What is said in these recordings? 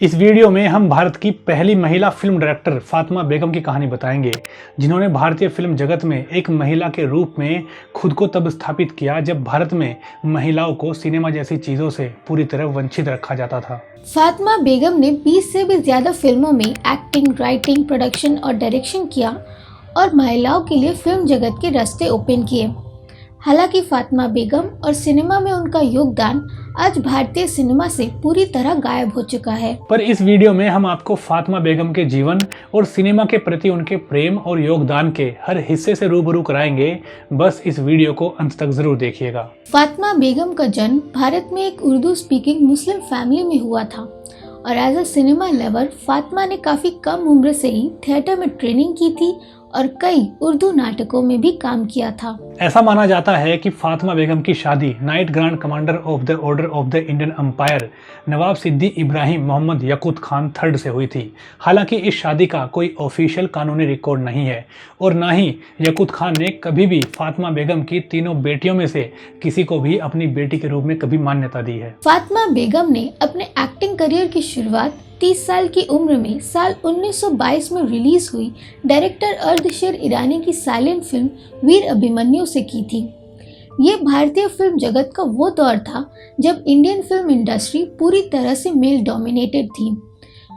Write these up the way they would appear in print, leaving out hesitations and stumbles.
इस वीडियो में हम भारत की पहली महिला फिल्म डायरेक्टर फातिमा बेगम की कहानी बताएंगे, जिन्होंने भारतीय फिल्म जगत में एक महिला के रूप में खुद को तब स्थापित किया जब भारत में महिलाओं को सिनेमा जैसी चीज़ों से पूरी तरह वंचित रखा जाता था। फातिमा बेगम ने 20 से भी ज़्यादा फिल्मों में एक्टिंग, राइटिंग, प्रोडक्शन और डायरेक्शन किया और महिलाओं के लिए फिल्म जगत के रास्ते ओपन किए। हालांकि फातिमा बेगम और सिनेमा में उनका योगदान आज भारतीय सिनेमा से पूरी तरह गायब हो चुका है। पर इस वीडियो में हम आपको फातिमा बेगम के जीवन और सिनेमा के प्रति उनके प्रेम और योगदान के हर हिस्से से रूबरू कराएंगे। बस इस वीडियो को अंत तक जरूर देखिएगा। फातिमा बेगम का जन्म भारत में एक उर्दू स्पीकिंग मुस्लिम फैमिली में हुआ था और as a cinema lover Fatima ने काफी कम उम्र से ही थिएटर में ट्रेनिंग की थी और कई उर्दू नाटकों में भी काम किया था। ऐसा माना जाता है कि फातिमा बेगम की शादी Knight Grand Commander of the Order of the Indian Empire Nawab Siddi Ibrahim Mohammad Yakut Khan III से हुई थी। हालांकि इस शादी का कोई ऑफिशियल कानूनी रिकॉर्ड नहीं है और ना ही यकूत खान ने कभी भी फातिमा बेगम की तीनों बेटियों में से किसी को भी अपनी बेटी के रूप में कभी मान्यता दी है। फातिमा बेगम ने अपने एक्टिंग करियर की शुरुआत 30 साल की उम्र में साल 1922 में रिलीज हुई डायरेक्टर अर्दशेर ईरानी की साइलेंट फिल्म वीर अभिमन्यु से की थी। ये भारतीय फिल्म जगत का वो दौर था जब इंडियन फिल्म इंडस्ट्री पूरी तरह से मेल डोमिनेटेड थी।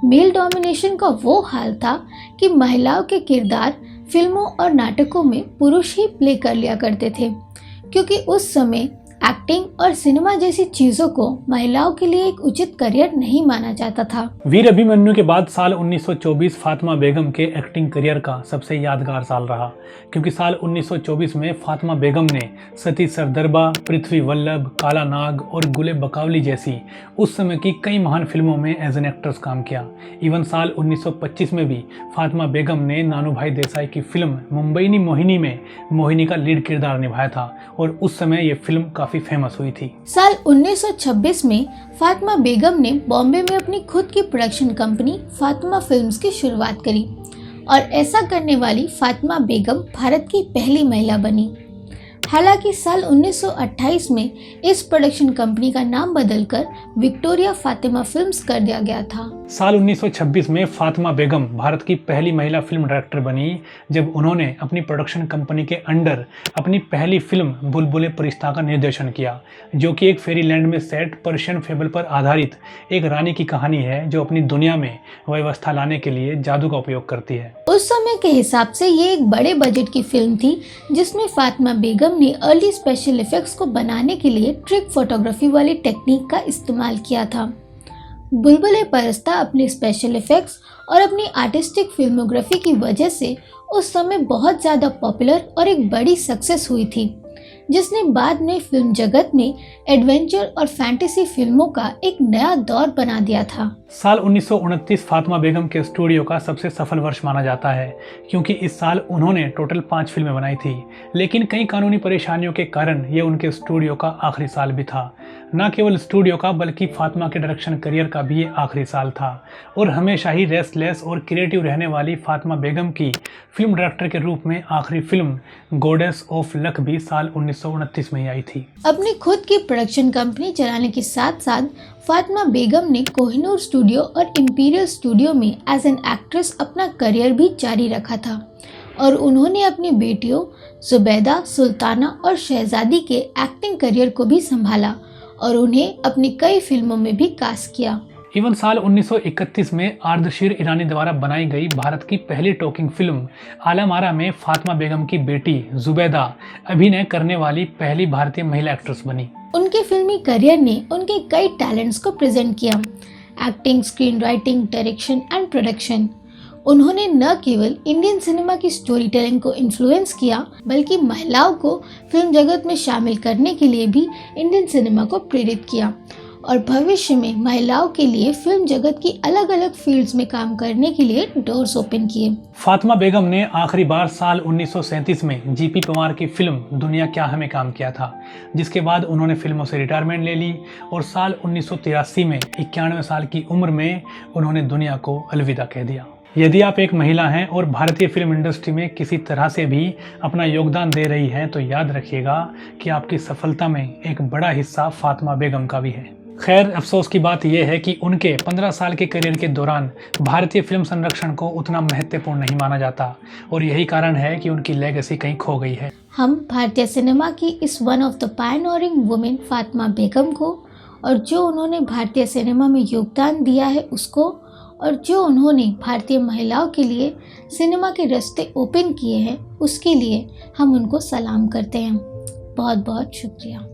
मेल डोमिनेशन का वो हाल था कि महिलाओं के किरदार फिल्मों और नाटकों में पुरुष ही प्ले कर लिया करते थे, क्योंकि उस समय एक्टिंग और सिनेमा जैसी चीजों को महिलाओं के लिए एक उचित करियर नहीं माना जाता था। वीर अभिमन्यु के बाद साल 1924 फातिमा बेगम के एक्टिंग करियर का सबसे यादगार साल रहा, क्योंकि साल 1924 में फातिमा बेगम ने सती सरदरबा, पृथ्वी वल्लभ, काला नाग और गुले बकावली जैसी उस समय की कई महान फिल्मों में एज एन एक्ट्रेस काम किया। इवन साल 1925 में भी फातिमा बेगम ने नानू भाई देसाई की फिल्म मुंबईनी मोहिनी में मोहिनी का लीड किरदार निभाया था और उस समय ये फिल्म काफी फेमस हुई थी। साल 1926 में फातिमा बेगम ने बॉम्बे में अपनी खुद की प्रोडक्शन कंपनी फातिमा फिल्म्स की शुरुआत करी और ऐसा करने वाली फातिमा बेगम भारत की पहली महिला बनी। हालांकि साल 1928 में इस प्रोडक्शन कंपनी का नाम बदलकर विक्टोरिया फातिमा फिल्म्स कर दिया गया था। साल 1926 में फातिमा बेगम भारत की पहली महिला फिल्म डायरेक्टर बनी जब उन्होंने अपनी प्रोडक्शन कंपनी के अंडर अपनी पहली फिल्म बुलबुले परिश्ता का निर्देशन किया, जो कि एक फेरीलैंड में सेट पर्शियन फेबल पर आधारित एक रानी की कहानी है जो अपनी दुनिया में व्यवस्था लाने के लिए जादू का उपयोग करती है। उस समय के हिसाब से ये एक बड़े बजट की फिल्म थी जिसमें फातिमा बेगम ने अर्ली स्पेशल इफेक्ट्स को बनाने के लिए ट्रिक फोटोग्राफी वाली टेक्निक का इस्तेमाल किया था। बुलबुले परिश्ता अपने स्पेशल इफेक्ट्स और अपनी आर्टिस्टिक फिल्मोग्राफी की वजह से उस समय बहुत ज़्यादा पॉपुलर और एक बड़ी सक्सेस हुई थी, जिसने बाद में फिल्म जगत में एडवेंचर और फैंटेसी फिल्मों का एक नया दौर बना दिया था। साल 1929 फातिमा बेगम के स्टूडियो का सबसे सफल वर्ष माना जाता है, क्योंकि इस साल उन्होंने टोटल 5 फिल्में बनाई थी, लेकिन कई कानूनी परेशानियों के कारण ये उनके स्टूडियो का आखिरी साल भी था। न केवल स्टूडियो का बल्कि फातिमा के डायरेक्शन करियर का भी ये आखिरी साल था और हमेशा ही रेस्टलेस और क्रिएटिव रहने वाली फातिमा बेगम की फिल्म डायरेक्टर के रूप में आखिरी फिल्म गॉडेस ऑफ लक भी साल 1929 में ही आई थी। अपनी खुद की प्रोडक्शन कंपनी चलाने के साथ साथ फातिमा बेगम ने कोहिनूर स्टूडियो और इंपीरियल स्टूडियो में एज एन एक्ट्रेस अपना करियर भी जारी रखा था और उन्होंने अपनी बेटियों जुबैदा, सुल्ताना और शहजादी के एक्टिंग करियर को भी संभाला और उन्हें अपनी कई फिल्मों में भी कास्ट किया। इवन साल 1931 में अर्दशेर ईरानी द्वारा बनाई गई भारत की पहली टॉकिंग फिल्म आलम-आरा में फातिमा बेगम की बेटी जुबैदा अभिनय करने वाली पहली भारतीय महिला एक्ट्रेस बनी। उनके फिल्मी करियर ने उनके कई टैलेंट्स को प्रेजेंट किया, acting, screen writing, direction and production. उन्होंने न केवल इंडियन सिनेमा की स्टोरी टेलिंग को इन्फ्लुएंस किया, बल्कि महिलाओं को फिल्म जगत में शामिल करने के लिए भी इंडियन सिनेमा को प्रेरित किया और भविष्य में महिलाओं के लिए फिल्म जगत की अलग अलग फील्ड्स में काम करने के लिए डोर्स ओपन किए। फातिमा बेगम ने आखिरी बार साल 1937 में जीपी पवार की फिल्म दुनिया क्या है में काम किया था, जिसके बाद उन्होंने फिल्मों से रिटायरमेंट ले ली और साल 1983 में 91 साल की उम्र में उन्होंने दुनिया को अलविदा कह दिया। यदि आप एक महिला हैं और भारतीय फिल्म इंडस्ट्री में किसी तरह से भी अपना योगदान दे रही हैं, तो याद रखिएगा कि आपकी सफलता में एक बड़ा हिस्सा फातिमा बेगम का भी है। खैर अफसोस की बात यह है कि उनके 15 साल के करियर के दौरान भारतीय फिल्म संरक्षण को उतना महत्वपूर्ण नहीं माना जाता और यही कारण है कि उनकी लेगेसी कहीं खो गई है। हम भारतीय सिनेमा की इस one of the pioneering women Fatima Begum को और जो उन्होंने भारतीय सिनेमा में योगदान दिया है उसको और जो उन्होंने भारतीय महिलाओं के लिए सिनेमा के रास्ते ओपन किए हैं उसके लिए हम उनको सलाम करते हैं। बहुत बहुत शुक्रिया।